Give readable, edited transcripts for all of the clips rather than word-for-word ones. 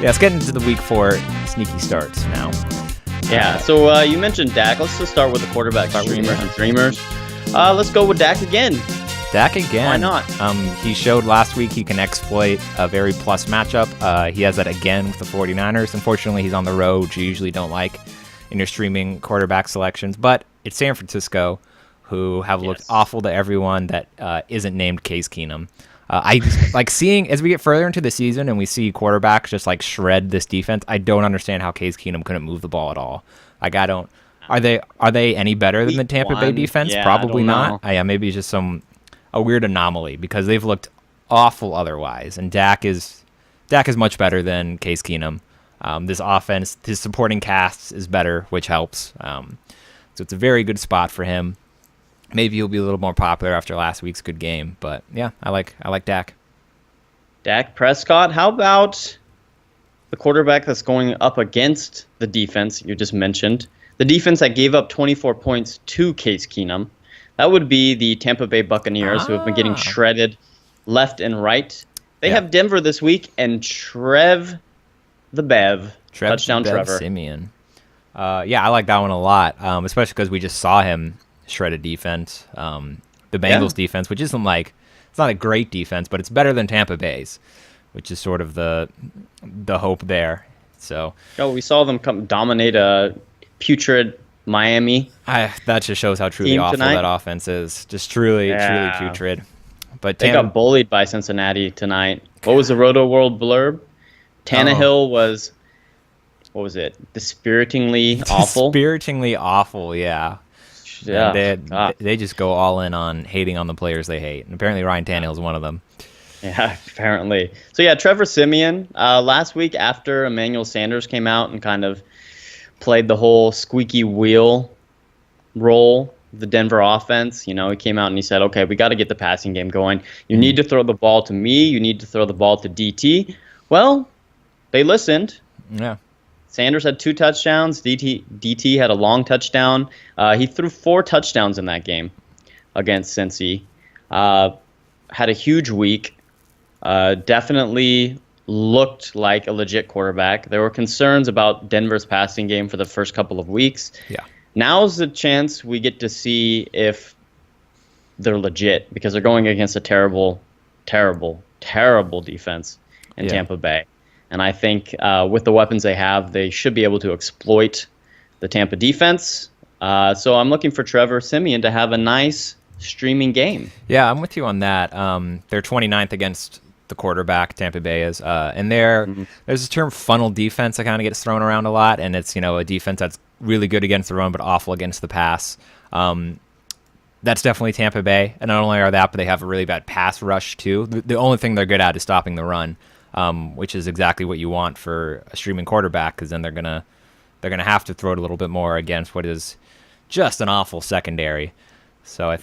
let's get into the week 4 sneaky starts now. Yeah, so you mentioned Dak. Let's just start with the quarterback streamers and dreamers. Let's go with Dak again. Dak again. Why not? He showed last week he can exploit a very plus matchup. He has that again with the 49ers. Unfortunately, he's on the road, which you usually don't like in your streaming quarterback selections. But it's San Francisco, who have looked awful to everyone that isn't named Case Keenum. I like seeing, as we get further into the season and we see quarterbacks just like shred this defense, I don't understand how Case Keenum couldn't move the ball at all. Like, I don't. Are they any better than the Tampa Bay defense? Yeah, Probably not. Yeah, maybe it's just a weird anomaly because they've looked awful otherwise. And Dak is much better than Case Keenum. This offense, his supporting cast is better, which helps. So it's a very good spot for him. Maybe he'll be a little more popular after last week's good game, but yeah, I like Dak. Dak Prescott. How about the quarterback that's going up against the defense you just mentioned? The defense that gave up 24 points to Case Keenum. That would be the Tampa Bay Buccaneers, who have been getting shredded left and right. They have Denver this week, and Trevor Siemian. I like that one a lot, especially because we just saw him shredded defense. The Bengals defense, which isn't like, it's not a great defense, but it's better than Tampa Bay's, which is sort of the hope there. So we saw them dominate a putrid Miami. That just shows how truly awful that offense is. Just truly putrid. But they got bullied by Cincinnati tonight. What was the Roto World blurb? Tannehill was, what was it? Dispiritingly awful. Dispiritingly awful, yeah. Yeah, they just go all in on hating on the players they hate. And apparently Ryan Tannehill is one of them. Yeah, apparently. So yeah, Trevor Siemian, last week after Emmanuel Sanders came out and kind of played the whole squeaky wheel role, the Denver offense, he came out and he said, okay, we got to get the passing game going. You need to throw the ball to me. You need to throw the ball to DT. Well, they listened. Yeah. Sanders had 2 touchdowns. DT had a long touchdown. He threw 4 touchdowns in that game against Cincy. Had a huge week. Definitely looked like a legit quarterback. There were concerns about Denver's passing game for the first couple of weeks. Yeah. Now's the chance we get to see if they're legit, because they're going against a terrible, terrible, terrible defense in Tampa Bay. And I think with the weapons they have, they should be able to exploit the Tampa defense. So I'm looking for Trevor Siemian to have a nice streaming game. Yeah, I'm with you on that. They're 29th against the quarterback, Tampa Bay is. And there's this term funnel defense that kind of gets thrown around a lot. And it's, a defense that's really good against the run but awful against the pass. That's definitely Tampa Bay. And not only are that, but they have a really bad pass rush too. The only thing they're good at is stopping the run. Which is exactly what you want for a streaming quarterback, because then they're gonna have to throw it a little bit more against what is just an awful secondary. So I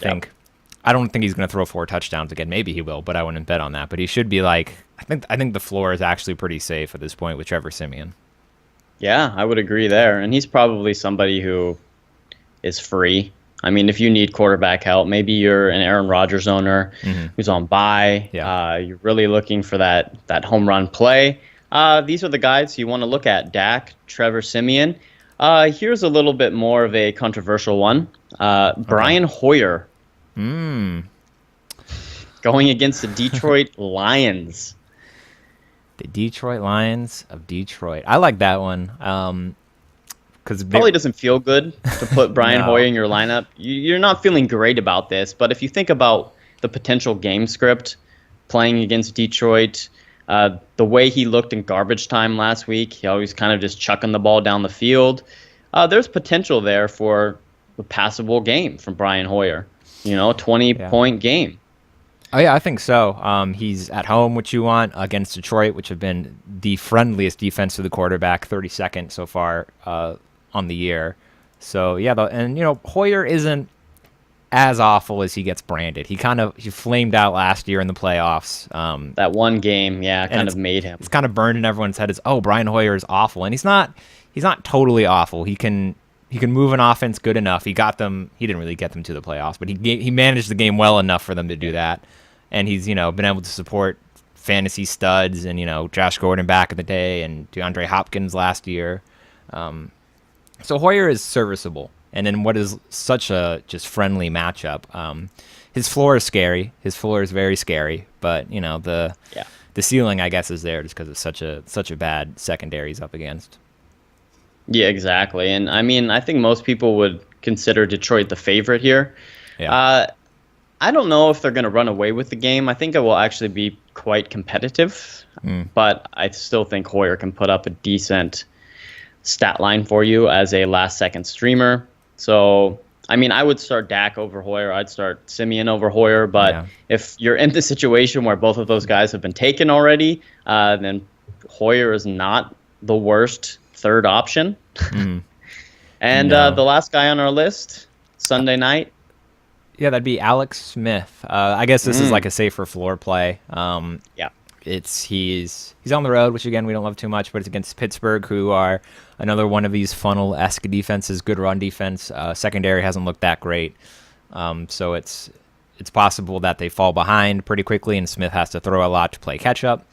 don't think he's gonna throw 4 touchdowns again. Maybe he will, but I wouldn't bet on that. But he should be I think the floor is actually pretty safe at this point with Trevor Siemian. Yeah, I would agree there, and he's probably somebody who is free. I mean, if you need quarterback help, maybe you're an Aaron Rodgers owner who's on bye. Yeah. You're really looking for that home run play. These are the guys you want to look at: Dak, Trevor Siemian. Here's a little bit more of a controversial one. Brian Hoyer going against the Detroit Lions. The Detroit Lions of Detroit. I like that one. Because probably doesn't feel good to put Brian Hoyer in your lineup. You're not feeling great about this, but if you think about the potential game script playing against Detroit, the way he looked in garbage time last week, he always kind of just chucking the ball down the field. There's potential there for a passable game from Brian Hoyer. A 20-point game. Oh, yeah, I think so. He's at home, which you want, against Detroit, which have been the friendliest defense to the quarterback, 32nd so far on the year. So, Hoyer isn't as awful as he gets branded. He flamed out last year in the playoffs. That one game, kind of made him. It's kind of burned in everyone's head as, Brian Hoyer is awful. And he's not totally awful. He can move an offense good enough. He didn't really get them to the playoffs, but he managed the game well enough for them to do that. And he's, been able to support fantasy studs, and Josh Gordon back in the day, and DeAndre Hopkins last year. So Hoyer is serviceable, and in what is such a just friendly matchup, his floor is scary. His floor is very scary, but the ceiling, I guess, is there just because it's such a bad secondary he's up against. Yeah, exactly. And I mean, I think most people would consider Detroit the favorite here. Yeah. I don't know if they're going to run away with the game. I think it will actually be quite competitive, but I still think Hoyer can put up a decent stat line for you as a last-second streamer. So, I mean, I would start Dak over Hoyer. I'd start Simeon over Hoyer. But if you're in the situation where both of those guys have been taken already, then Hoyer is not the worst third option. And the last guy on our list, Sunday night. Yeah, that'd be Alex Smith. I guess this is like a safer floor play. He's on the road, which again we don't love too much, but it's against Pittsburgh, who are another one of these funnel-esque defenses. Good run defense. Secondary hasn't looked that great, so it's possible that they fall behind pretty quickly, and Smith has to throw a lot to play catch up.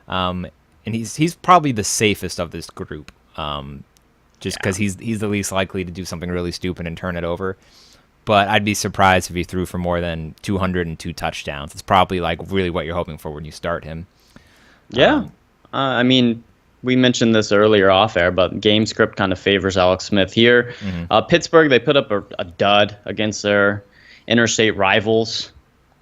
And he's probably the safest of this group, just because he's the least likely to do something really stupid and turn it over. But I'd be surprised if he threw for more than 202 touchdowns. It's probably like really what you're hoping for when you start him. Yeah. I mean, we mentioned this earlier off air, but game script kind of favors Alex Smith here. Pittsburgh, they put up a dud against their interstate rivals,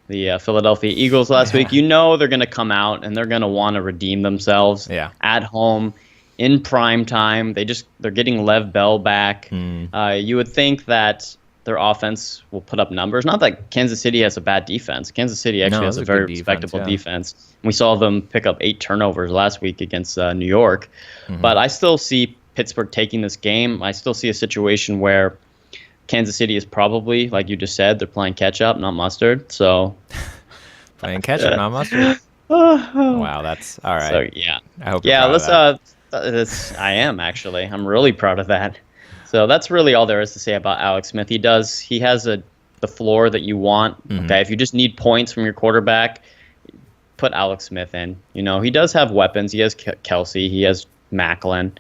the Philadelphia Eagles last week. They're going to come out and they're going to want to redeem themselves at home in prime time. They're getting Lev Bell back. You would think that their offense will put up numbers. Not that Kansas City has a bad defense. Kansas City actually has a very respectable defense. We saw them pick up 8 turnovers last week against New York. But I still see Pittsburgh taking this game. I still see a situation where Kansas City is probably, like you just said, they're playing catch-up, not mustard. So playing catch-up, not mustard. Wow, that's all right. So, yeah. I hope you're proud of that. I am, actually. I'm really proud of that. So that's really all there is to say about Alex Smith. He has the floor that you want. Okay, if you just need points from your quarterback, put Alex Smith in. He does have weapons. He has Kelsey. He has Macklin.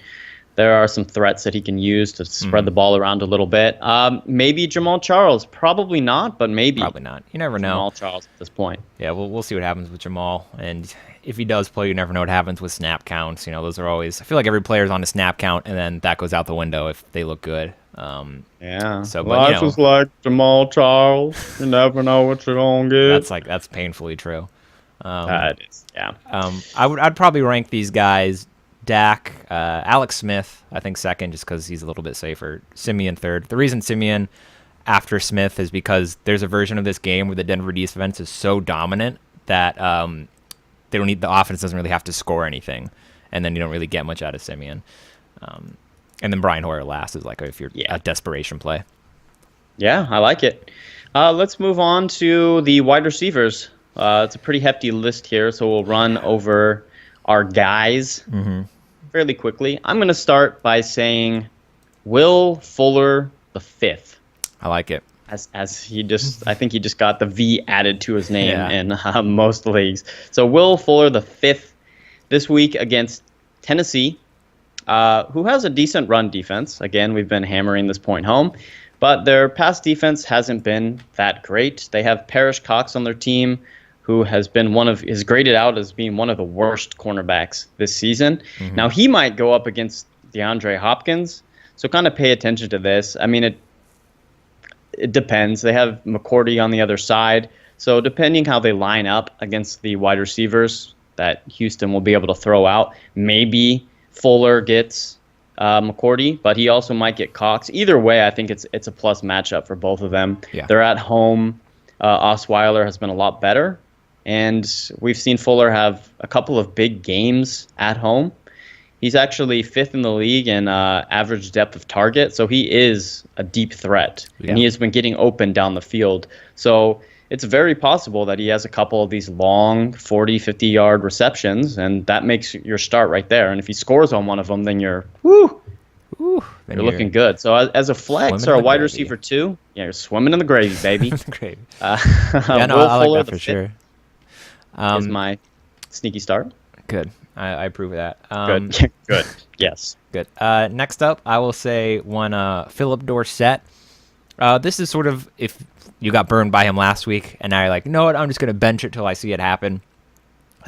There are some threats that he can use to spread the ball around a little bit. Maybe Jamal Charles. Probably not, but maybe. Probably not. You never know. Jamal Charles at this point. Yeah, we'll see what happens with Jamal. And if he does play, you never know what happens with snap counts. Those are always... I feel like every player's on a snap count, and then that goes out the window if they look good. So, life is like Jamal Charles. You never know what you're going to get. That's painfully true. It is, yeah. I'd probably rank these guys... Dak, Alex Smith, I think second, just because he's a little bit safer. Simeon third. The reason Simeon after Smith is because there's a version of this game where the Denver defense is so dominant that they don't need the offense doesn't really have to score anything, and then you don't really get much out of Simeon. And then Brian Hoyer last is like if you're a desperation play. Yeah, I like it. Let's move on to the wide receivers. It's a pretty hefty list here, so we'll run over our guys fairly quickly. I'm going to start by saying Will Fuller the fifth. I like it. As he just, I think he just got the V added to his name in most leagues. So Will Fuller the fifth this week against Tennessee, who has a decent run defense. Again, we've been hammering this point home, but their pass defense hasn't been that great. They have Parrish Cox on their team, who has been is graded out as being one of the worst cornerbacks this season. Now, he might go up against DeAndre Hopkins, so kind of pay attention to this. I mean, it depends. They have McCourty on the other side, so depending how they line up against the wide receivers that Houston will be able to throw out, maybe Fuller gets McCourty, but he also might get Cox. Either way, I think it's a plus matchup for both of them. Yeah. They're at home. Osweiler has been a lot better. And we've seen Fuller have a couple of big games at home. He's actually fifth in the league in average depth of target, so he is a deep threat. And he has been getting open down the field. So it's very possible that he has a couple of these long 40, 50-yard receptions, and that makes your start right there. And if he scores on one of them, then you're looking good. So as a flex or a wide receiver too, you're swimming in the gravy, baby. Gravy. I like that for sure. Is my sneaky start. Good. I approve of that. Good. Good. Yes. Good. Next up, I will say one Philip Dorsett. This is sort of if you got burned by him last week, and now you're like, you know what, I'm just going to bench it till I see it happen.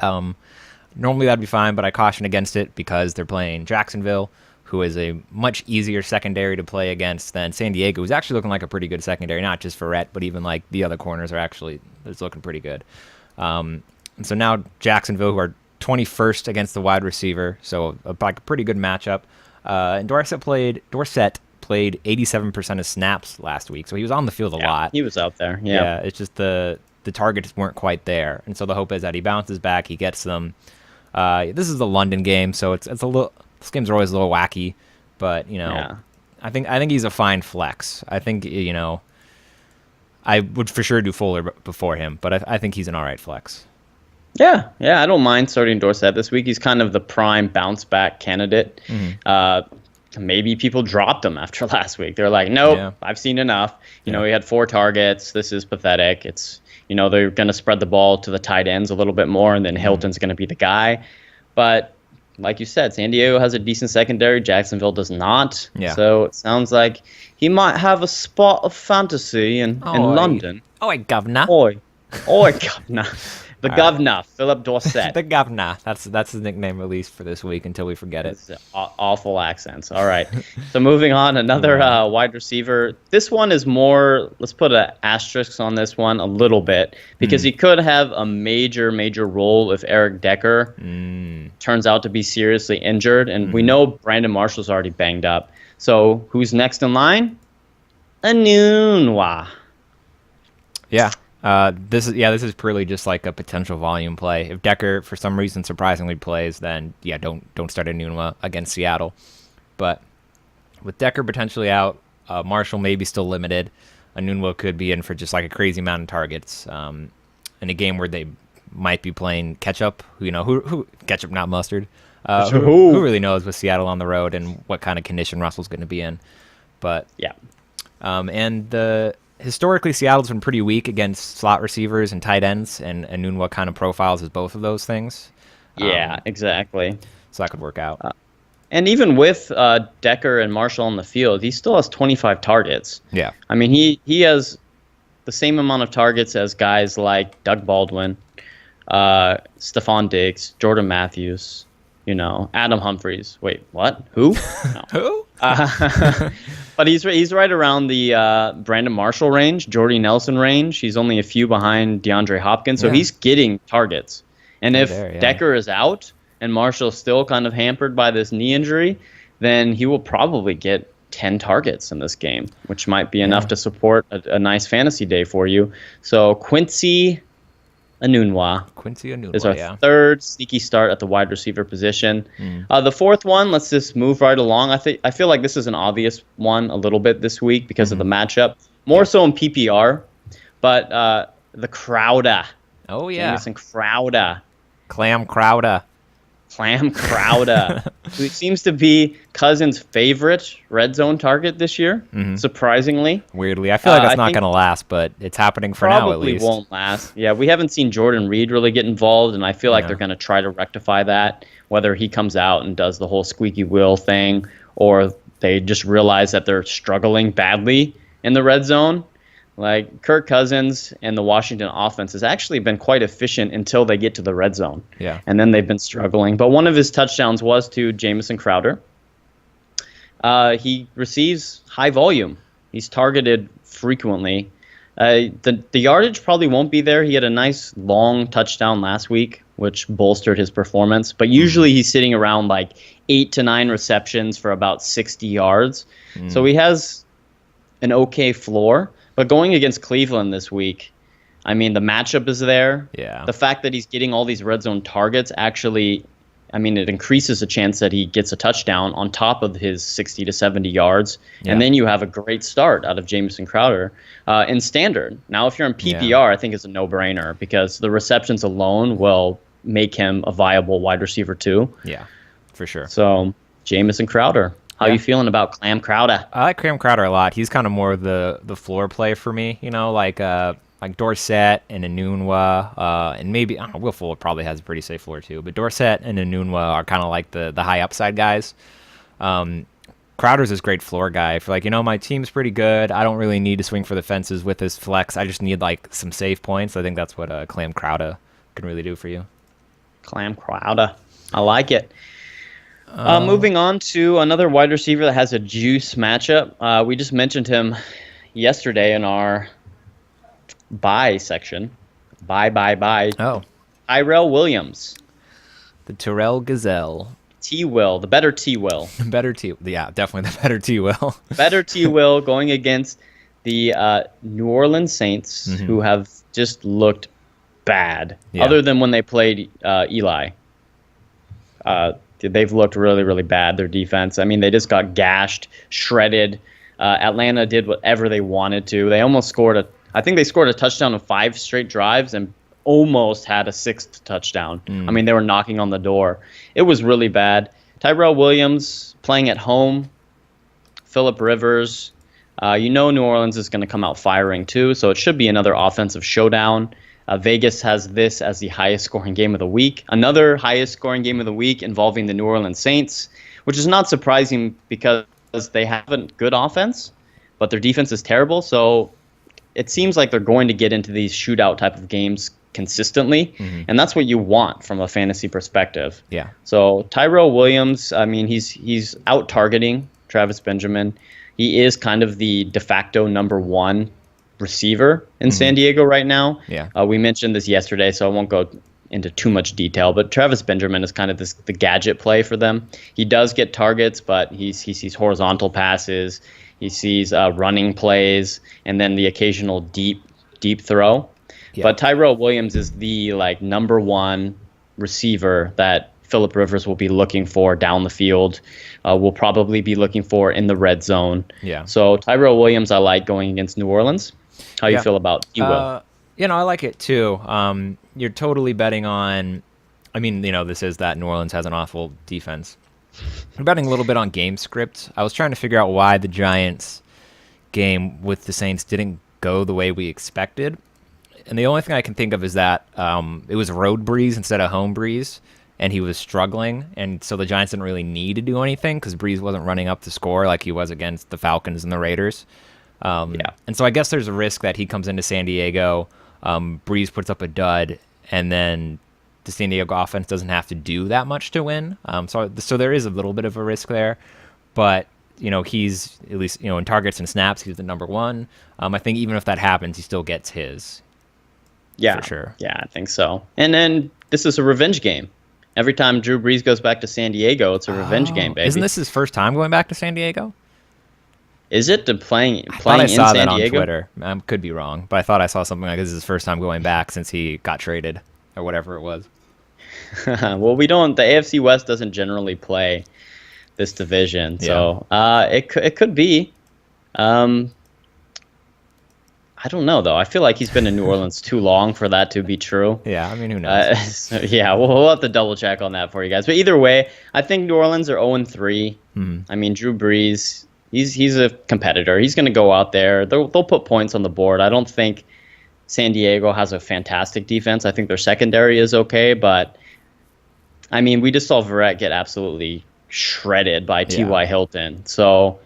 Normally that'd be fine, but I caution against it because they're playing Jacksonville, who is a much easier secondary to play against than San Diego, who's actually looking like a pretty good secondary, not just for Rhett, but even like the other corners are actually it's looking pretty good. And so now Jacksonville, who are 21st against the wide receiver, so like a pretty good matchup. And Dorsett played 87% of snaps last week, so he was on the field a lot. He was out there. Yeah, it's just the targets weren't quite there, and so the hope is that he bounces back, he gets them. This is the London game, so it's a little. This games are always a little wacky, but I think he's a fine flex. I think I would for sure do Fuller before him, but I think he's an all right flex. Yeah, I don't mind starting Dorsett this week. He's kind of the prime bounce back candidate. Maybe people dropped him after last week. They're like, nope, I've seen enough. He had 4 targets. This is pathetic. It's they're going to spread the ball to the tight ends a little bit more, and then Hilton's going to be the guy. But like you said, San Diego has a decent secondary. Jacksonville does not. Yeah. So it sounds like he might have a spot of fantasy in London. Oi, governor. Oi, governor. The governor, Philip Dorsett. The governor. That's his nickname, at least for this week, until we forget it. Awful accents. All right. So moving on, another wide receiver. This one is more, let's put an asterisk on this one a little bit, because he could have a major role if Eric Decker turns out to be seriously injured. And we know Brandon Marshall's already banged up. So who's next in line? Anunwa. Yeah. This is purely just like a potential volume play. If Decker for some reason surprisingly plays, then don't start Enunwa against Seattle. But with Decker potentially out, Marshall maybe still limited. Enunwa could be in for just like a crazy amount of targets. In a game where they might be playing Ketchup, who Ketchup not Mustard. Who really knows with Seattle on the road and what kind of condition Russell's going to be in. But yeah, historically, Seattle's been pretty weak against slot receivers and tight ends, and Enunwa kind of profiles as both of those things. Yeah, exactly. So that could work out. And even with Decker and Marshall on the field, he still has 25 targets. Yeah. I mean, he has the same amount of targets as guys like Doug Baldwin, Stephon Diggs, Jordan Matthews, Adam Humphries. Wait, what? Who? No. Who? But he's right around the Brandon Marshall range, Jordy Nelson range. He's only a few behind DeAndre Hopkins, so he's getting targets. And if Decker is out and Marshall's still kind of hampered by this knee injury, then he will probably get 10 targets in this game, which might be enough to support a nice fantasy day for you. So Quincy Enunwa is our third sneaky start at the wide receiver position. The fourth one, let's just move right along. I feel like this is an obvious one a little bit this week because of the matchup, more so in PPR. But the Crowder. Oh yeah, Jamison Crowder. Clam Crowder. Who seems to be Cousins' favorite red zone target this year, surprisingly. Weirdly. I feel like it's not going to last, but it's happening for now at least. Probably won't last. Yeah, we haven't seen Jordan Reed really get involved, and I feel like they're going to try to rectify that, whether he comes out and does the whole squeaky wheel thing, or they just realize that they're struggling badly in the red zone. Like, Kirk Cousins and the Washington offense has actually been quite efficient until they get to the red zone. Yeah. And then they've been struggling. But one of his touchdowns was to Jamison Crowder. He receives high volume. He's targeted frequently. The yardage probably won't be there. He had a nice long touchdown last week, which bolstered his performance. But usually he's sitting around like 8 to 9 receptions for about 60 yards. So he has an okay floor. But going against Cleveland this week, I mean, the matchup is there. Yeah. The fact that he's getting all these red zone targets actually, I mean, it increases the chance that he gets a touchdown on top of his 60 to 70 yards. Yeah. And then you have a great start out of Jamison Crowder in standard. Now, if you're in PPR, I think it's a no-brainer because the receptions alone will make him a viable wide receiver too. Yeah, for sure. So, Jamison Crowder. How are you feeling about Clam Crowder? I like Clam Crowder a lot. He's kind of more the floor play for me. like Dorsett and Enunwa, and maybe I don't know, Will Fuller probably has a pretty safe floor too. But Dorsett and Enunwa are kind of like the high upside guys. Crowder's this great floor guy. For like, my team's pretty good. I don't really need to swing for the fences with this flex. I just need like some safe points. I think that's what Clam Crowder can really do for you. Clam Crowder, I like it. Moving on to another wide receiver that has a juice matchup. We just mentioned him yesterday in our buy section. Buy. Oh. Tyrell Williams. The Terrell Gazelle. T-Will, the better T-Will. Yeah, definitely the better T-Will. Better T-Will going against the New Orleans Saints, who have just looked bad, other than when they played Eli. They've looked really, really bad, their defense. I mean, they just got gashed, shredded. Atlanta did whatever they wanted to. They almost scored I think they scored a touchdown on 5 straight drives and almost had a 6th touchdown. I mean, they were knocking on the door. It was really bad. Tyrell Williams playing at home. Phillip Rivers. New Orleans is going to come out firing too, so it should be another offensive showdown. Vegas has this as the highest scoring game of the week. Another highest scoring game of the week involving the New Orleans Saints, which is not surprising because they have a good offense, but their defense is terrible. So it seems like they're going to get into these shootout type of games consistently, and that's what you want from a fantasy perspective. Yeah. So Tyrell Williams, I mean, he's out targeting Travis Benjamin. He is kind of the de facto number 1 receiver in San Diego right now. Yeah. We mentioned this yesterday, so I won't go into too much detail, but Travis Benjamin is kind of the gadget play for them. He does get targets, but he sees horizontal passes, he sees running plays, and then the occasional deep throw. Yeah. But Tyrell Williams is the number 1 receiver that Phillip Rivers will be looking for down the field. Will probably be looking for in the red zone. Yeah. So Tyrell Williams, I like going against New Orleans. How you feel about T-Will? I like it too. You're totally betting on. I mean, this is that New Orleans has an awful defense. I'm betting a little bit on game script. I was trying to figure out why the Giants game with the Saints didn't go the way we expected. And the only thing I can think of is that it was road Breeze instead of home Breeze, and he was struggling. And so the Giants didn't really need to do anything because Breeze wasn't running up the score like he was against the Falcons and the Raiders. And so I guess there's a risk that he comes into San Diego, Breeze puts up a dud, and then the San Diego offense doesn't have to do that much to win. So there is a little bit of a risk there. But he's at least in targets and snaps, he's the number 1. I think even if that happens, he still gets his. Yeah, for sure. Yeah, I think so. And then this is a revenge game. Every time Drew Brees goes back to San Diego, it's a revenge game, baby. Isn't this his first time going back to San Diego? Is it playing in San Diego? I saw that on Twitter. I could be wrong, but I thought I saw something like this is his first time going back since he got traded or whatever it was. Well, we don't. The AFC West doesn't generally play this division, so it could be. I don't know, though. I feel like he's been in New Orleans too long for that to be true. Yeah, I mean, who knows? So, we'll have to double check on that for you guys. But either way, I think New Orleans are 0-3. I mean, Drew Brees, he's a competitor. He's going to go out there. They'll put points on the board. I don't think San Diego has a fantastic defense. I think their secondary is okay. But, I mean, we just saw Verrett get absolutely shredded by T.Y. Hilton. So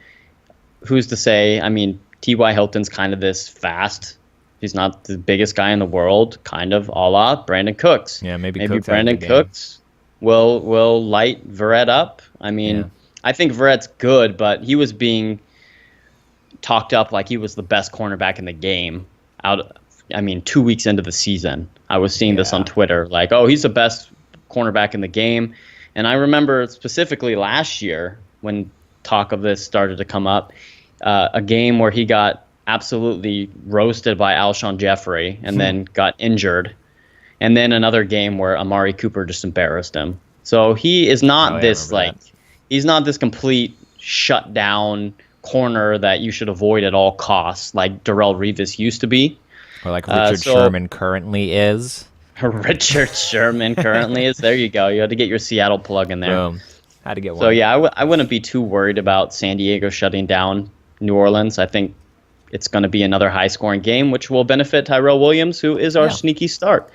who's to say? I mean, T.Y. Hilton's kind of this fast. He's not the biggest guy in the world, kind of a la Brandon Cooks. Yeah, maybe Brandon Cooks will light Verrett up. I mean, I think Verrett's good, but he was being talked up like he was the best cornerback in the game. 2 weeks into the season, I was seeing this on Twitter, like, oh, he's the best cornerback in the game. And I remember specifically last year when talk of this started to come up, a game where he got absolutely roasted by Alshon Jeffrey and then got injured. And then another game where Amari Cooper just embarrassed him. So he is not he's not this complete shut down corner that you should avoid at all costs like Darrelle Revis used to be. Or like Richard Sherman currently is. Richard Sherman currently is. There you go. You had to get your Seattle plug in there. Boom. Had to get one. So I wouldn't be too worried about San Diego shutting down New Orleans. I think it's going to be another high-scoring game, which will benefit Tyrell Williams, who is our sneaky start.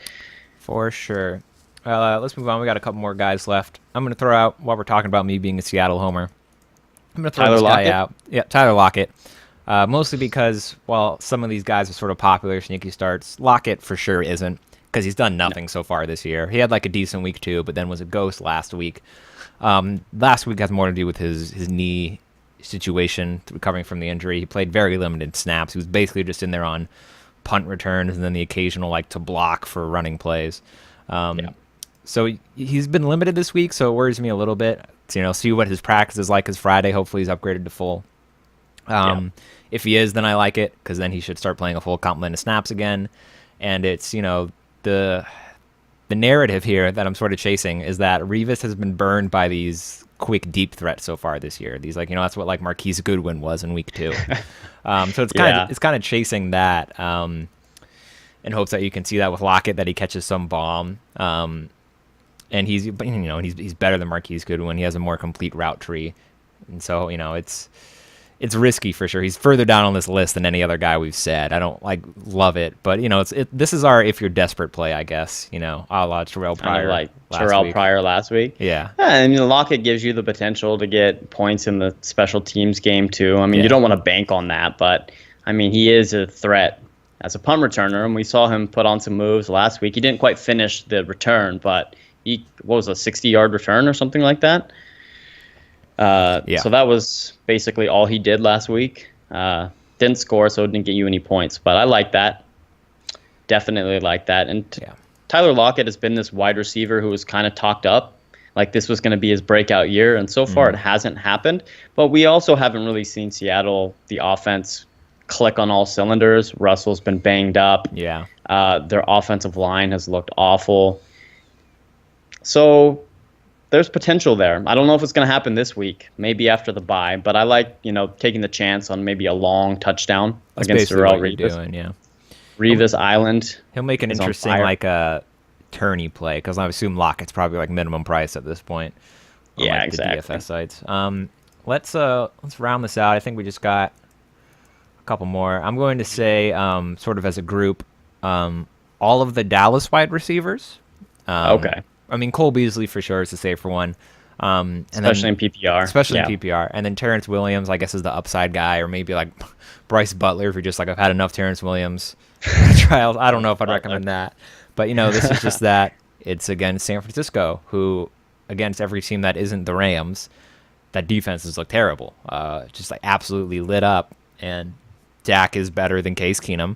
For sure. Let's move on. We got a couple more guys left. I'm going to throw out, while we're talking about me being a Seattle homer, I'm going to throw this guy out. Yeah, Tyler Lockett. Mostly because, while some of these guys are sort of popular sneaky starts, Lockett for sure isn't, because he's done nothing so far this year. He had like a decent week 2, but then was a ghost last week. Last week has more to do with his knee situation, recovering from the injury. He played very limited snaps. He was basically just in there on punt returns and then the occasional to block for running plays. So he's been limited this week, so it worries me a little bit. See what his practice is like, because Friday hopefully he's upgraded to full. If he is, then I like it, because then he should start playing a full complement of snaps again. And it's the narrative here that I'm sort of chasing is that Revis has been burned by these quick deep threats so far this year. These that's what Marquise Goodwin was in week 2. So it's kind of chasing that in hopes that you can see that with Lockett, that he catches some bomb. And he's better than Marquise Goodwin. He has a more complete route tree, and so it's risky for sure. He's further down on this list than any other guy we've said. I don't love it, but this is our if you're desperate play, I guess. A la Terrell Pryor, Pryor last week. Yeah. I mean, Lockett gives you the potential to get points in the special teams game too. I mean, you don't want to bank on that, but I mean, he is a threat as a punt returner, and we saw him put on some moves last week. He didn't quite finish the return, but what was a 60-yard return or something like that? So that was basically all he did last week. Didn't score, so it didn't get you any points. But I like that. Definitely like that. And Tyler Lockett has been this wide receiver who was kind of talked up, like this was going to be his breakout year. And so far it hasn't happened. But we also haven't really seen Seattle, the offense, click on all cylinders. Russell's been banged up. Yeah. Their offensive line has looked awful. So there's potential there. I don't know if it's going to happen this week, maybe after the bye, but I like, taking the chance on maybe a long touchdown against Darrell Revis. Revis Island. He'll make an interesting tourney play, because I assume Lockett's probably minimum price at this point. Exactly. The DFS sites. Let's round this out. I think we just got a couple more. I'm going to say, sort of as a group, all of the Dallas wide receivers. Okay. I mean, Cole Beasley for sure is the safer one. Especially in PPR. In PPR. And then Terrence Williams, I guess, is the upside guy, or maybe Bryce Butler, if you're just I've had enough Terrence Williams trials. I don't know if I'd recommend that. But, this is just that it's against San Francisco, who, against every team that isn't the Rams, that defenses look terrible. Just absolutely lit up. And Dak is better than Case Keenum.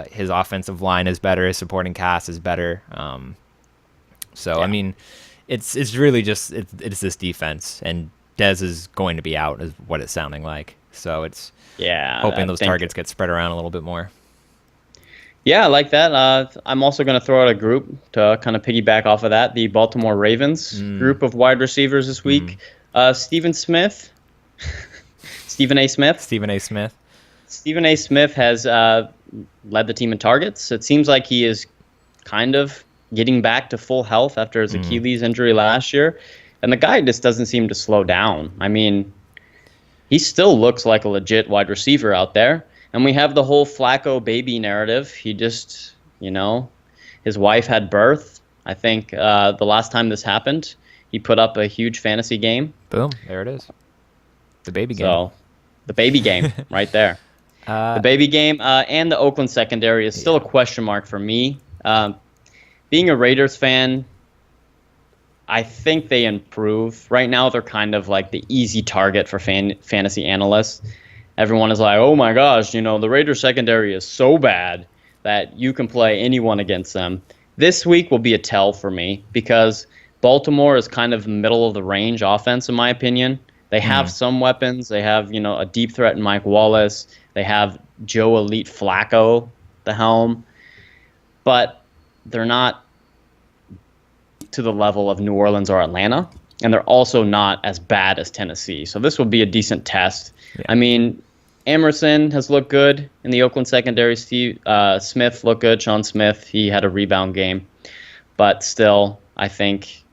His offensive line is better. His supporting cast is better. I mean, it's really just it's this defense, and Dez is going to be out, is what it's sounding like. So it's hoping those targets get spread around a little bit more. Yeah, I like that. I'm also going to throw out a group to kind of piggyback off of that. The Baltimore Ravens group of wide receivers this week. Stephen A. Smith. Stephen A. Smith has led the team in targets. It seems like he is kind of getting back to full health after his Achilles injury last year. And the guy just doesn't seem to slow down. I mean, he still looks like a legit wide receiver out there. And we have the whole Flacco baby narrative. He just, his wife had birth. I think the last time this happened, he put up a huge fantasy game. Boom, there it is. The baby game. So, the baby game right there. The baby game and the Oakland secondary is still a question mark for me. Being a Raiders fan, I think they improve. Right now, they're kind of the easy target for fantasy analysts. Everyone is like, oh my gosh, the Raiders secondary is so bad that you can play anyone against them. This week will be a tell for me, because Baltimore is kind of middle of the range offense, in my opinion. They have some weapons. They have, a deep threat in Mike Wallace. They have Joe Elite Flacco, the helm. But they're not to the level of New Orleans or Atlanta, and they're also not as bad as Tennessee. So this will be a decent test. Yeah. I mean, Emerson has looked good in the Oakland secondary. Smith looked good. Sean Smith, he had a rebound game. But still, I think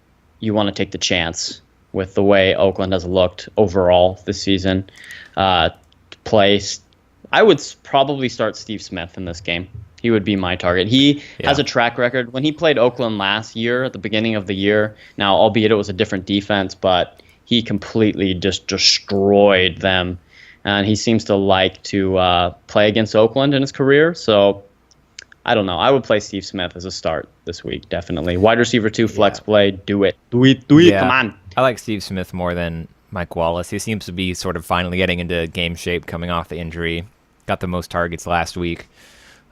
you want to take the chance with the way Oakland has looked overall this season. I I would probably start Steve Smith in this game. He would be my target. He has a track record. When he played Oakland last year, at the beginning of the year, now, albeit it was a different defense, but he completely just destroyed them. And he seems to like to play against Oakland in his career. So, I don't know. I would play Steve Smith as a start this week, definitely. Wide receiver 2, flex play. Do it. Do it. Yeah. Come on. I like Steve Smith more than Mike Wallace. He seems to be sort of finally getting into game shape coming off the injury. Got the most targets last week.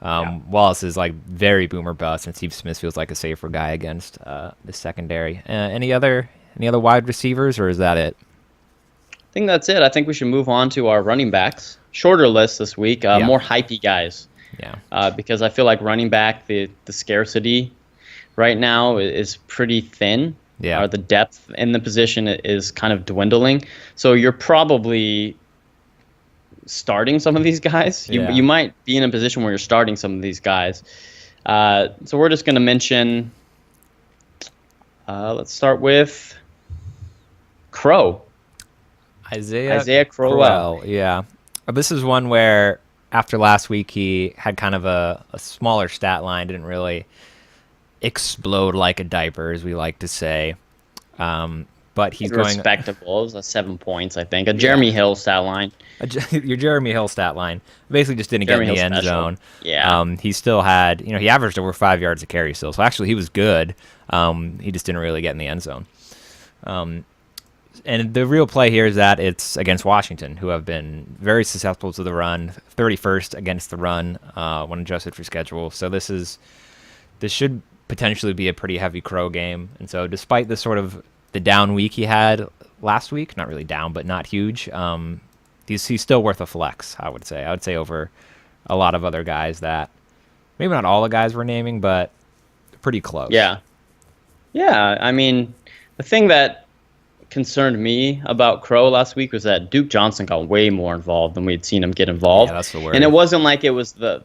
Wallace is like very boomer bust, and Steve Smith feels like a safer guy against the secondary. Any other wide receivers, or is that it? I think that's it. I think we should move on to our running backs. Shorter list this week. More hypey guys. Yeah. Because I feel like running back, the scarcity right now is pretty thin. Yeah. The depth in the position is kind of dwindling. So you're probably starting some of these guys. You might be in a position where you're starting some of these guys. So we're just going to mention, let's start with Crow. Isaiah Crowell. Yeah. This is one where after last week he had kind of a smaller stat line, didn't really explode like a diaper, as we like to say. But he's going respectable. It was 7 points, I think. A Jeremy Hill stat line. Your Jeremy Hill stat line basically just didn't get in the end zone. Yeah. He still had, he averaged over 5 yards a carry still. So actually he was good. He just didn't really get in the end zone. And the real play here is that it's against Washington, who have been very susceptible to the run, 31st against the run when adjusted for schedule. So this should potentially be a pretty heavy Crow game. And so despite the down week he had last week, not really down, but not huge, he's still worth a flex, I would say. I would say over a lot of other guys that, maybe not all the guys we're naming, but pretty close. Yeah. Yeah, I mean, the thing that concerned me about Crow last week was that Duke Johnson got way more involved than we had seen him get involved. Yeah, that's the word. And it wasn't like it was the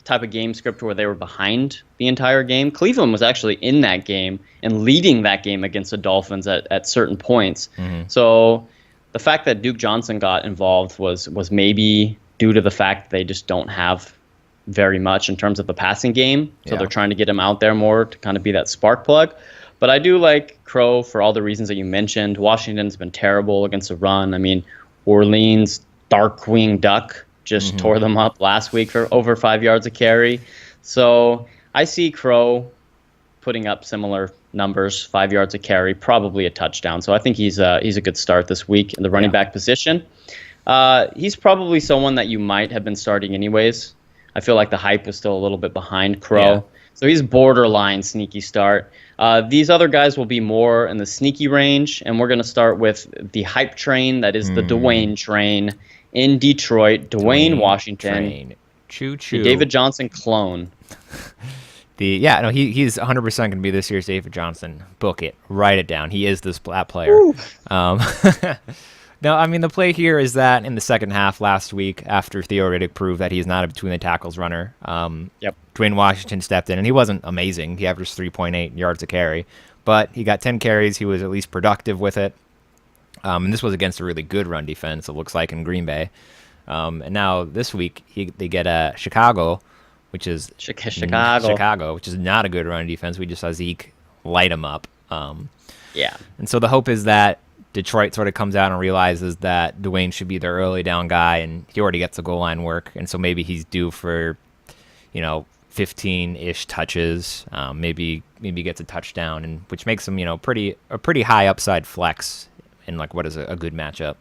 type of game script where they were behind the entire game. Cleveland was actually in that game and leading that game against the Dolphins at certain points. Mm-hmm. So the fact that Duke Johnson got involved was maybe due to the fact that they just don't have very much in terms of the passing game. So they're trying to get him out there more to kind of be that spark plug. But I do like Crow for all the reasons that you mentioned. Washington's been terrible against the run. I mean, Orleans, Darkwing Duck just tore them up last week for over 5 yards a carry. So I see Crow putting up similar numbers, 5 yards a carry, probably a touchdown. So I think he's a good start this week in the running back position. He's probably someone that you might have been starting anyways. I feel like the hype was still a little bit behind Crow. Yeah. So he's borderline sneaky start. These other guys will be more in the sneaky range, and we're going to start with the hype train that is the Dwayne train in Detroit. Dwayne Washington. Train. Choo-choo. The David Johnson clone. He's 100% going to be this year's David Johnson. Book it. Write it down. He is that player. No, I mean, the play here is that in the second half last week, after Theo Riddick proved that he's not a between-the-tackles runner, Dwayne Washington stepped in, and he wasn't amazing. He averaged 3.8 yards a carry, but he got 10 carries. He was at least productive with it, and this was against a really good run defense, it looks like, in Green Bay. And now this week, they get Chicago, which is Chicago, which is not a good run defense. We just saw Zeke light him up. And so the hope is that Detroit sort of comes out and realizes that Dwayne should be their early down guy, and he already gets the goal line work, and so maybe he's due for, 15-ish touches, maybe gets a touchdown, and which makes him, a pretty high upside flex in what is a good matchup.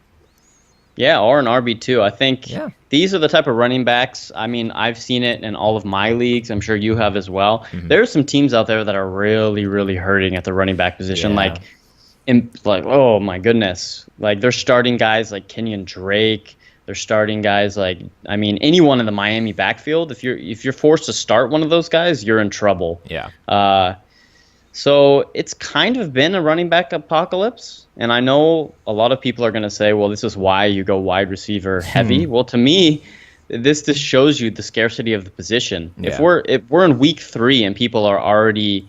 Yeah, or an RB2. I think these are the type of running backs. I mean, I've seen it in all of my leagues. I'm sure you have as well. Mm-hmm. There are some teams out there that are really, really hurting at the running back position, oh my goodness. They're starting guys like Kenyon Drake. They're starting guys anyone in the Miami backfield. If you're forced to start one of those guys, you're in trouble. Yeah. So it's kind of been a running back apocalypse. And I know a lot of people are going to say, well, this is why you go wide receiver heavy. Well, to me, this just shows you the scarcity of the position. Yeah. If we're in week 3 and people are already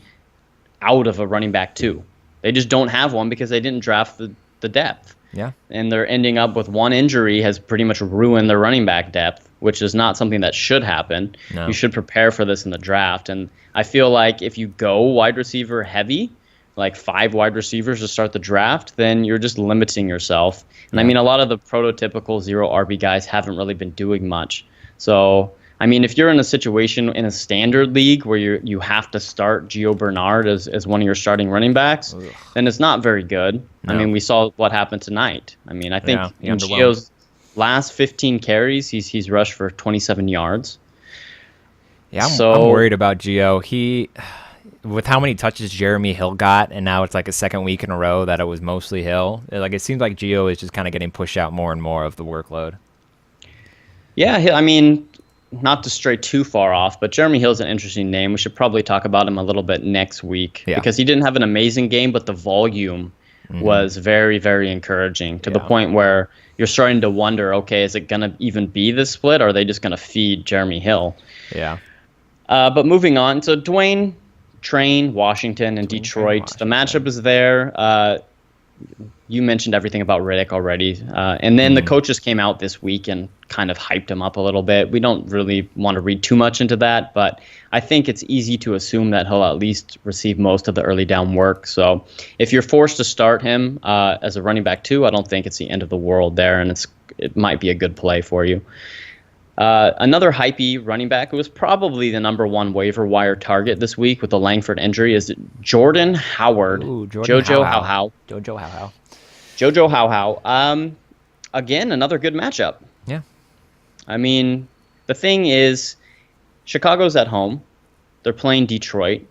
out of a running back 2. They just don't have one because they didn't draft the depth. Yeah. And they're ending up with one injury has pretty much ruined their running back depth. which is not something that should happen. No. You should prepare for this in the draft. And I feel like if you go wide receiver heavy, like 5 wide receivers to start the draft, then you're just limiting yourself. And I mean, a lot of the prototypical 0 RB guys haven't really been doing much. So, I mean, if you're in a situation in a standard league where you have to start Gio Bernard as one of your starting running backs, then it's not very good. No. I mean, we saw what happened tonight. I mean, I think in Gio's last 15 carries, he's rushed for 27 yards. Yeah, I'm worried about Gio. With how many touches Jeremy Hill got, and now it's like a second week in a row that it was mostly Hill. Like, it seems like Gio is just kind of getting pushed out more and more of the workload. Yeah, I mean, not to stray too far off, but Jeremy Hill's an interesting name. We should probably talk about him a little bit next week because he didn't have an amazing game, but the volume was very, very encouraging to the point where you're starting to wonder, okay, is it going to even be this split, or are they just going to feed Jeremy Hill? Yeah. But moving on, so Dwayne, Train, Washington, and Detroit. The matchup is there. You mentioned everything about Riddick already. And then the coaches came out this week and kind of hyped him up a little bit. We don't really want to read too much into that, but I think it's easy to assume that he'll at least receive most of the early down work. So if you're forced to start him as a running back too, I don't think it's the end of the world there, and it might be a good play for you. Another hypey running back who was probably the #1 waiver wire target this week with the Langford injury is Jordan Howard. Ooh, Jojo How. Jojo How. Again, another good matchup. Yeah. I mean, the thing is, Chicago's at home. They're playing Detroit.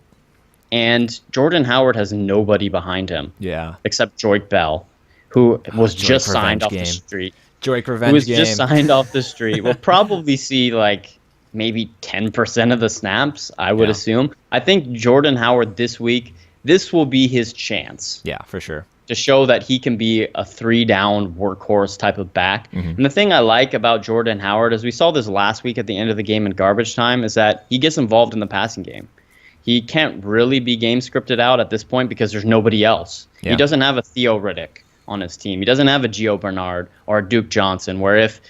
And Jordan Howard has nobody behind him. Yeah. Except Joyke Bell, who was just signed off the street. Joyke revenge who was game. Just signed off the street. We'll probably see like maybe 10% of the snaps, I would assume. I think Jordan Howard this week, this will be his chance. Yeah, for sure. To show that he can be a 3-down workhorse type of back. And the thing I like about Jordan Howard, as we saw this last week at the end of the game in garbage time, is that he gets involved in the passing game. He can't really be game scripted out at this point because there's nobody else. Yeah. He doesn't have a Theo Riddick on his team. He doesn't have a Gio Bernard or a Duke Johnson, where if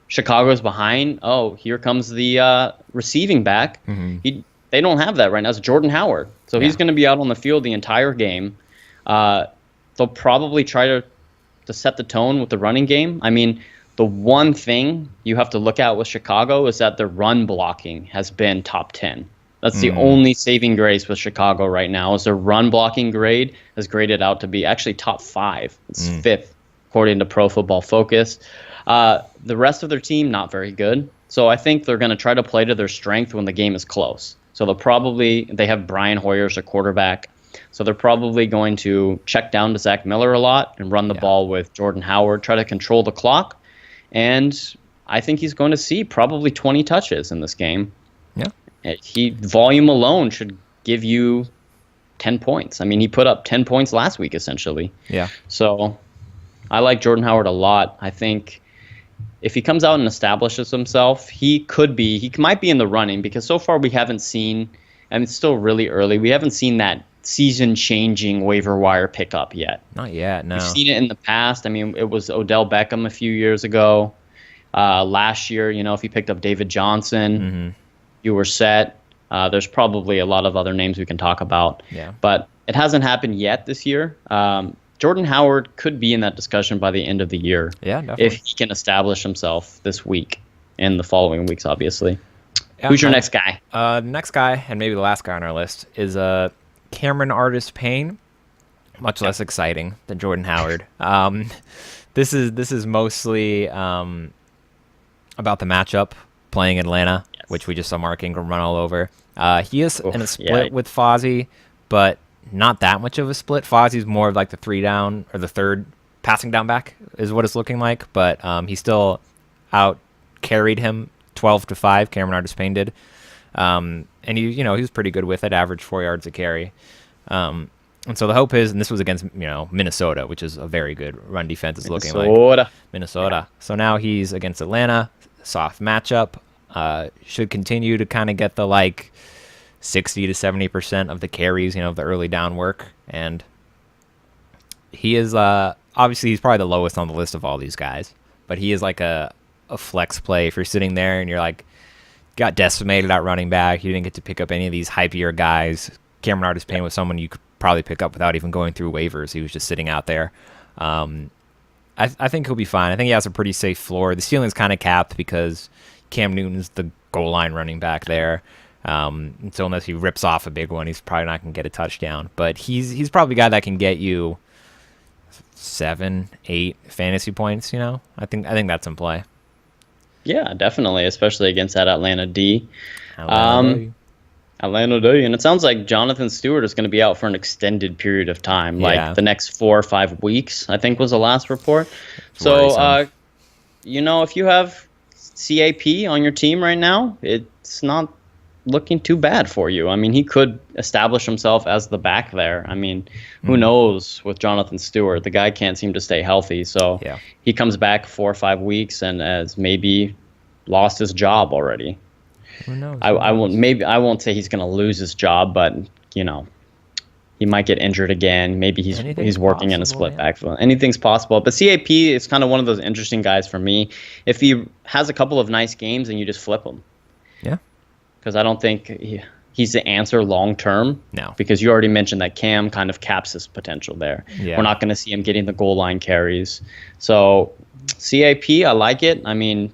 Chicago's behind, here comes the receiving back. They don't have that right now. It's Jordan Howard. So he's going to be out on the field the entire game. They'll probably try to set the tone with the running game. I mean, the one thing you have to look at with Chicago is that their run blocking has been top 10. That's the only saving grace with Chicago right now, is their run blocking grade is graded out to be actually top 5. It's 5th, according to Pro Football Focus. The rest of their team, not very good. So I think they're going to try to play to their strength when the game is close. So they have Brian Hoyer as a quarterback. So they're probably going to check down to Zach Miller a lot and run the ball with Jordan Howard, try to control the clock. And I think he's going to see probably 20 touches in this game. Yeah. Volume alone should give you 10 points. I mean, he put up 10 points last week, essentially. Yeah. So I like Jordan Howard a lot. I think if he comes out and establishes himself, he might be in the running, because so far we haven't seen, and it's still really early, we haven't seen that season-changing waiver wire pickup yet. Not yet, no. We've seen it in the past. I mean, it was Odell Beckham a few years ago. Last year, if you picked up David Johnson, you were set. There's probably a lot of other names we can talk about. Yeah. But it hasn't happened yet this year. Jordan Howard could be in that discussion by the end of the year. Yeah, definitely. If he can establish himself this week and the following weeks, obviously. Yeah, who's your next guy? Next guy, and maybe the last guy on our list, is Cameron Artis-Payne. Much less exciting than Jordan Howard. This is mostly about the matchup, playing Atlanta, which we just saw Mark Ingram run all over. He is in a split with Fozzie, but not that much of a split. Fozzie's more of like the 3-down or the third passing down back is what it's looking like, but he still out carried him 12-5. Cameron Artis-Payne did, and he was pretty good with it, averaged 4 yards a carry. And so the hope is, and this was against Minnesota, which is a very good run defense. It's looking like Minnesota. Yeah. So now he's against Atlanta, soft matchup. Should continue to kind of get the 60 to 70% of the carries, of the early down work. And he is obviously he's probably the lowest on the list of all these guys, but he is like a a flex play if you're sitting there and you're like got decimated at running back. You didn't get to pick up any of these hypier guys. Cameron Artis-Payne was someone you could probably pick up without even going through waivers. He was just sitting out there. I think he'll be fine. I think he has a pretty safe floor. The ceiling's kind of capped because Cam Newton's the goal line running back there. So unless he rips off a big one, he's probably not going to get a touchdown. But he's probably a guy that can get you 7, 8 fantasy points. I think that's in play. Yeah, definitely, especially against that Atlanta D. Atlanta D. And it sounds like Jonathan Stewart is going to be out for an extended period of time, like the next 4 or 5 weeks, I think was the last report. So, if you have CAP on your team right now, it's not looking too bad for you. I mean, he could establish himself as the back there. I mean, who knows with Jonathan Stewart? The guy can't seem to stay healthy. So he comes back 4 or 5 weeks and has maybe lost his job already. Who knows? I won't say he's going to lose his job, but he might get injured again. Maybe he's working in a split backfield. Anything's possible. But CAP is kind of one of those interesting guys for me. If he has a couple of nice games, and you just flip him. Yeah. Because I don't think he's the answer long term. No. Because you already mentioned that Cam kind of caps his potential there. Yeah. We're not going to see him getting the goal line carries. So CAP, I like it. I mean,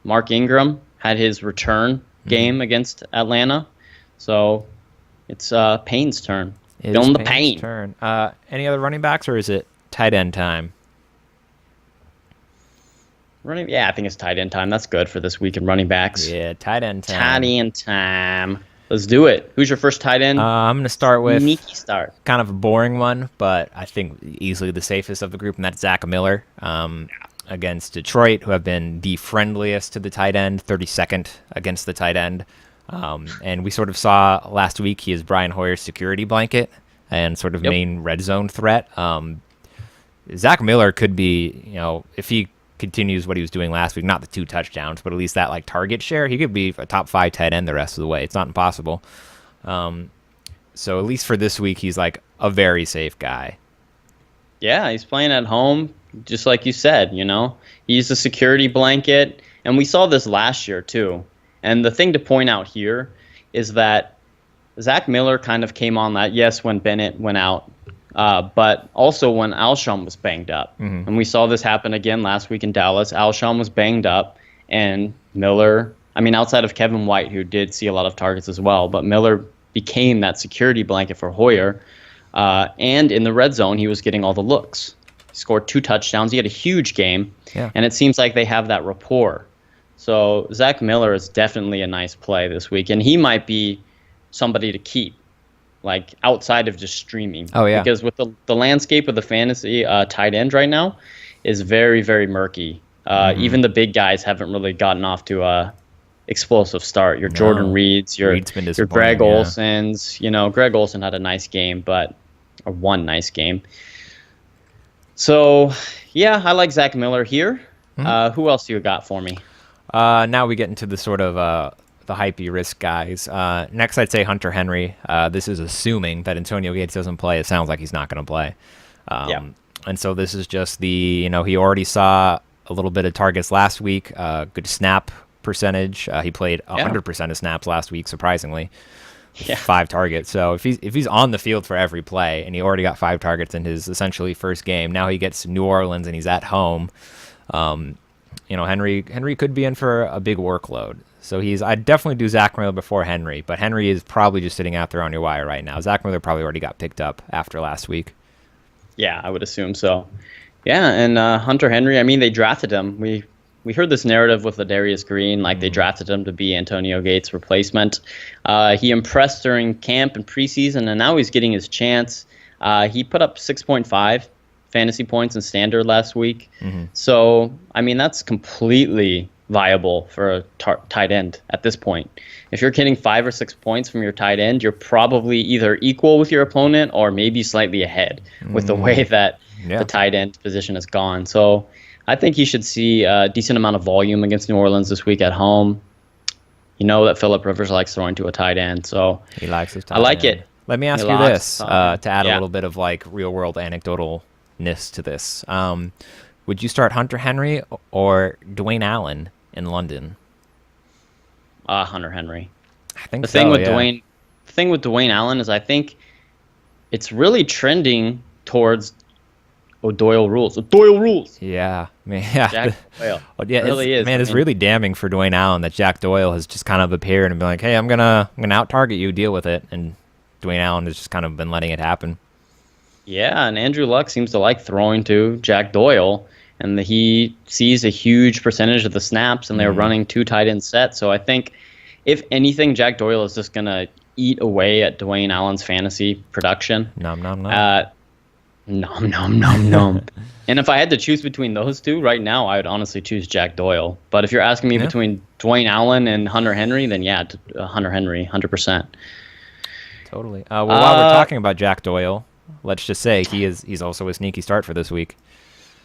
Mark Ingram had his return game against Atlanta. So it's Payne's turn. Feeling the pain. Turn. Any other running backs, or is it tight end time? I think it's tight end time. That's good for this week in running backs. Yeah, tight end time. Tight end time. Let's do it. Who's your first tight end? I'm going to start with sneaky start. Kind of a boring one, but I think easily the safest of the group, and that's Zach Miller against Detroit, who have been the friendliest to the tight end, 32nd against the tight end. And we sort of saw last week he is Brian Hoyer's security blanket and sort of main red zone threat. Zach Miller could be, if he continues what he was doing last week, not the 2 touchdowns, but at least that target share, he could be a top 5 tight end the rest of the way. It's not impossible. So at least for this week, he's a very safe guy. Yeah, he's playing at home, just like you said, He's a security blanket, and we saw this last year too. And the thing to point out here is that Zach Miller kind of came on that, yes, when Bennett went out, but also when Alshon was banged up. Mm-hmm. And we saw this happen again last week in Dallas. Alshon was banged up, and Miller, outside of Kevin White, who did see a lot of targets as well, but Miller became that security blanket for Hoyer. And in the red zone, he was getting all the looks. He scored 2 touchdowns. He had a huge game, and it seems like they have that rapport. So Zach Miller is definitely a nice play this week, and he might be somebody to keep, outside of just streaming. Oh, yeah. Because with the landscape of the fantasy tight end right now is very, very murky. Even the big guys haven't really gotten off to a explosive start. Your Jordan Reeds, your Greg Olsons. Greg Olson had a nice game, or one nice game. So, yeah, I like Zach Miller here. Who else you got for me? Now we get into the sort of the hypey risk guys. Next, I'd say Hunter Henry. This is assuming that Antonio Gates doesn't play. It sounds like he's not going to play. And so this is just he already saw a little bit of targets last week. Good snap percentage. He played 100% of snaps last week, surprisingly. 5 targets. So if he's on the field for every play, and he already got 5 targets in his essentially first game, now he gets New Orleans and he's at home. Henry could be in for a big workload. So I'd definitely do Zach Miller before Henry, but Henry is probably just sitting out there on your wire right now. Zach Miller probably already got picked up after last week. Yeah, I would assume so. Yeah, and Hunter Henry, they drafted him. We heard this narrative with Ladarius Green, they drafted him to be Antonio Gates' replacement. He impressed during camp and preseason, and now he's getting his chance. He put up 6.5 fantasy points in standard last week. So, that's completely viable for a tight end at this point. If you're getting 5 or 6 points from your tight end, you're probably either equal with your opponent or maybe slightly ahead with the way that the tight end position has gone. So I think he should see a decent amount of volume against New Orleans this week at home. That Phillip Rivers likes throwing to a tight end, so he likes his tight end. I like it. Let me ask you this to add a little bit of real world anecdotalness to this. would you start Hunter Henry or Dwayne Allen in London? Hunter Henry. I think The so. thing with Yeah. Dwayne Allen is I think it's really trending towards O'Doyle rules. O'Doyle rules. Yeah, man. Yeah, Jack Doyle. well, yeah. Really is. Man, I it's mean, really damning for Dwayne Allen that Jack Doyle has just kind of appeared and been like, "Hey, I'm gonna out target you, deal with it." And Dwayne Allen has just kind of been letting it happen. Yeah, and Andrew Luck seems to like throwing to Jack Doyle, and he sees a huge percentage of the snaps, and they're running 2 tight end sets. So I think, if anything, Jack Doyle is just gonna eat away at Dwayne Allen's fantasy production. Nom nom nom. Nom nom nom nom. And if I had to choose between those two right now, I would honestly choose Jack Doyle. But if you're asking me between Dwayne Allen and Hunter Henry, then yeah, Hunter Henry, 100%. Totally. Well, while we're talking about Jack Doyle, let's just say he's also a sneaky start for this week.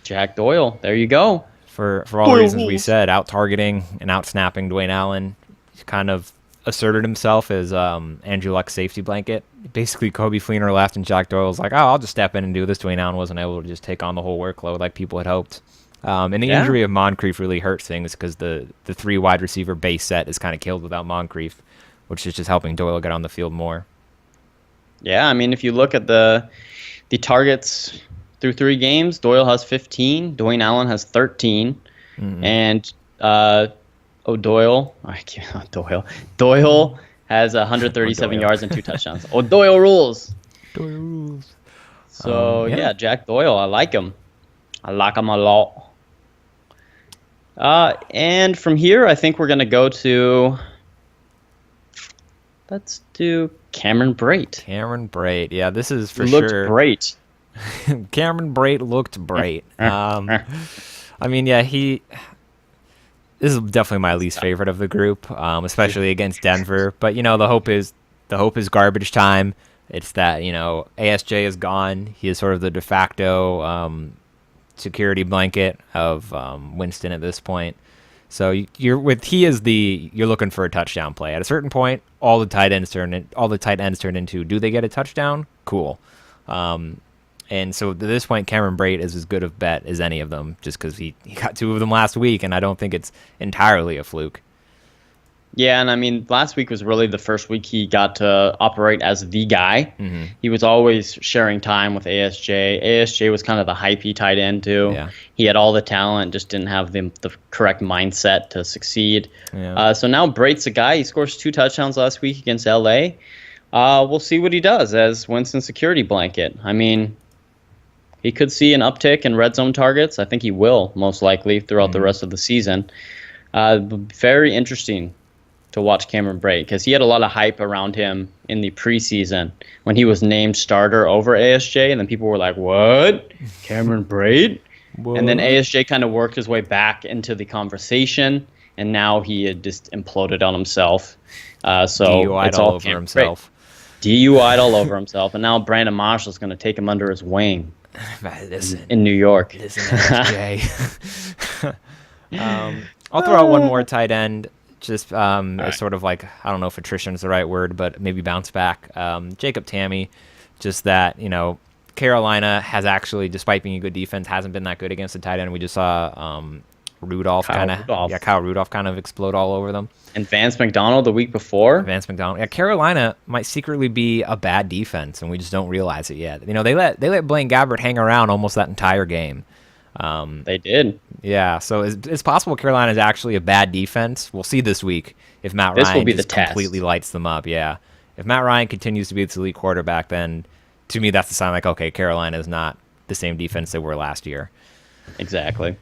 Jack Doyle, there you go. For all the reasons we said, out targeting and out snapping Dwayne Allen, he kind of asserted himself as Andrew Luck's safety blanket. Basically, Kobe Fleener left, and Jack Doyle's like, "Oh, I'll just step in and do this." Dwayne Allen wasn't able to just take on the whole workload like people had hoped. And the injury of Moncrief really hurts things because the 3 wide receiver base set is kind of killed without Moncrief, which is just helping Doyle get on the field more. Yeah, I mean, if you look at the targets through 3 games, Doyle has 15, Dwayne Allen has 13, and Doyle has 137 yards and 2 touchdowns. Doyle rules. Doyle rules. So yeah, Jack Doyle, I like him. I like him a lot. And from here, I think we're gonna go to. Let's do Cameron Brate. Cameron Brate. Yeah, this is for Looked sure. great. Cameron Brate looked great. I mean, yeah, this is definitely my least favorite of the group, especially against Denver. But the hope is garbage time. It's that ASJ is gone. He is sort of the de facto security blanket of Winston at this point. So you're looking for a touchdown play. At a certain point, all the tight ends turn into, do they get a touchdown? Cool. And so at this point, Cameron Brate is as good a bet as any of them, just because he got 2 of them last week, and I don't think it's entirely a fluke. Yeah, and I mean, last week was really the first week he got to operate as the guy. Mm-hmm. He was always sharing time with ASJ. ASJ was kind of the hypey tight end, too. Yeah. He had all the talent, just didn't have the correct mindset to succeed. Yeah. So now Brate's a guy. He scores 2 touchdowns last week against LA. We'll see what he does as Winston's security blanket. I mean, he could see an uptick in red zone targets. I think he will, most likely, throughout the rest of the season. Very interesting to watch Cameron Brate, because he had a lot of hype around him in the preseason when he was named starter over ASJ, and then people were like, what? Cameron Brate? What? And then ASJ kind of worked his way back into the conversation, and now he had just imploded on himself. So DUI'd it's all over himself. DUI'd all over himself, and now Brandon Marshall's going to take him under his wing. Listen, in New York. Listen, ASJ. I'll throw out one more tight end. Just as sort of like, I don't know if attrition is the right word, but maybe bounce back. Jacob Tamme, just that, Carolina has actually, despite being a good defense, hasn't been that good against the tight end. We just saw Kyle Rudolph kind of explode all over them. And Vance McDonald the week before. Vance McDonald. Yeah, Carolina might secretly be a bad defense, and we just don't realize it yet. They let Blaine Gabbert hang around almost that entire game. They did. Yeah, so it's possible Carolina is actually a bad defense. We'll see this week if Matt Ryan just completely lights them up. Yeah, if Matt Ryan continues to be its elite quarterback, then to me that's the sign like, okay, Carolina is not the same defense they were last year. Exactly.